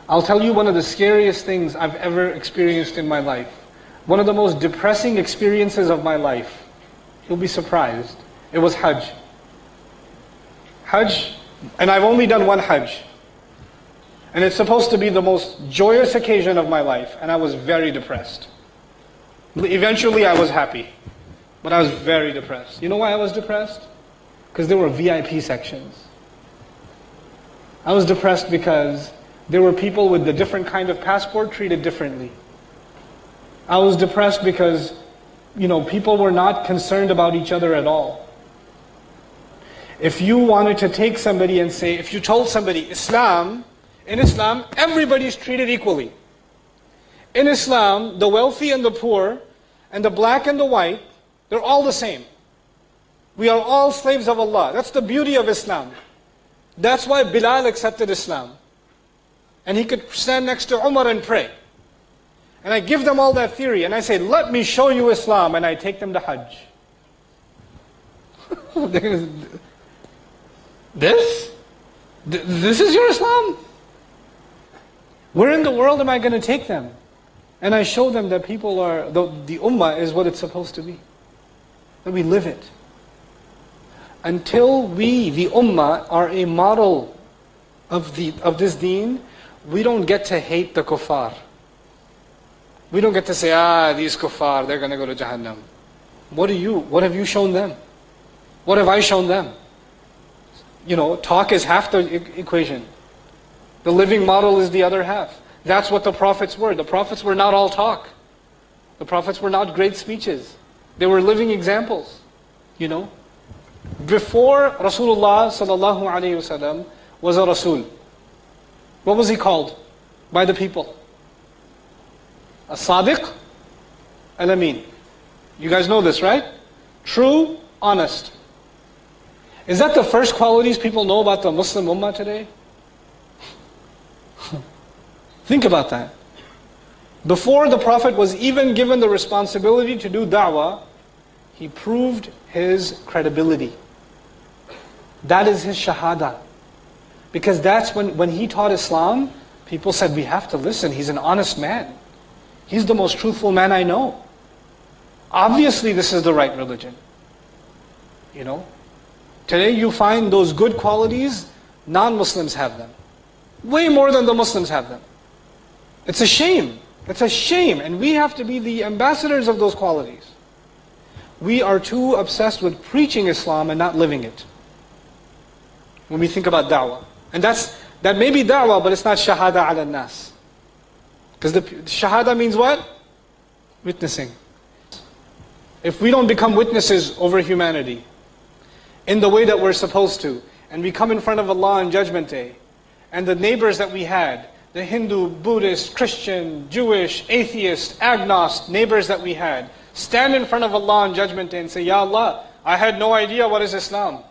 I'll tell you one of the scariest things I've ever experienced in my life. One of the most depressing experiences of my life. You'll be surprised. It was Hajj. Hajj, and I've only done one Hajj. And it's supposed to be the most joyous occasion of my life, and I was very depressed. Eventually I was happy, but I was very depressed. You know why I was depressed? Because there were VIP sections. I was depressed because there were people with a different kind of passport treated differently. I was depressed because, people were not concerned about each other at all. If you wanted to take somebody and say, if you told somebody, in Islam, everybody's treated equally. In Islam, the wealthy and the poor, and the black and the white, they're all the same. We are all slaves of Allah. That's the beauty of Islam. That's why Bilal accepted Islam. And he could stand next to Umar and pray. And I give them all that theory, and I say, let me show you Islam, and I take them to Hajj. This is your Islam? Where in the world am I going to take them? And I show them that people are, the ummah is what it's supposed to be. That we live it. Until we, the ummah, are a model of this deen, we don't get to hate the kuffar. We don't get to say, these kuffar, they're going to go to Jahannam. What have you shown them? What have I shown them? Talk is half the equation. The living model is the other half. That's what the prophets were. The prophets were not all talk. The prophets were not great speeches. They were living examples. Before Rasulullah sallallahu alaihi wasallam was a Rasul, what was he called by the people? As-Sadiq Al-Amin. You guys know this, right? True, honest. Is that the first qualities people know about the Muslim Ummah today? Think about that. Before the Prophet was even given the responsibility to do da'wah, he proved his credibility. That is his shahada. Because that's when he taught Islam, people said, we have to listen, he's an honest man. He's the most truthful man I know. Obviously this is the right religion. Today you find those good qualities, non-Muslims have them. Way more than the Muslims have them. It's a shame. It's a shame. And we have to be the ambassadors of those qualities. We are too obsessed with preaching Islam and not living it. When we think about da'wah. And that may be da'wah, but it's not shahada ala nas. Because the shahada means what? Witnessing. If we don't become witnesses over humanity in the way that we're supposed to, and we come in front of Allah on Judgment Day, and the neighbors that we had, the Hindu, Buddhist, Christian, Jewish, atheist, agnost neighbors that we had, stand in front of Allah on Judgment Day and say, Ya Allah, I had no idea what is Islam.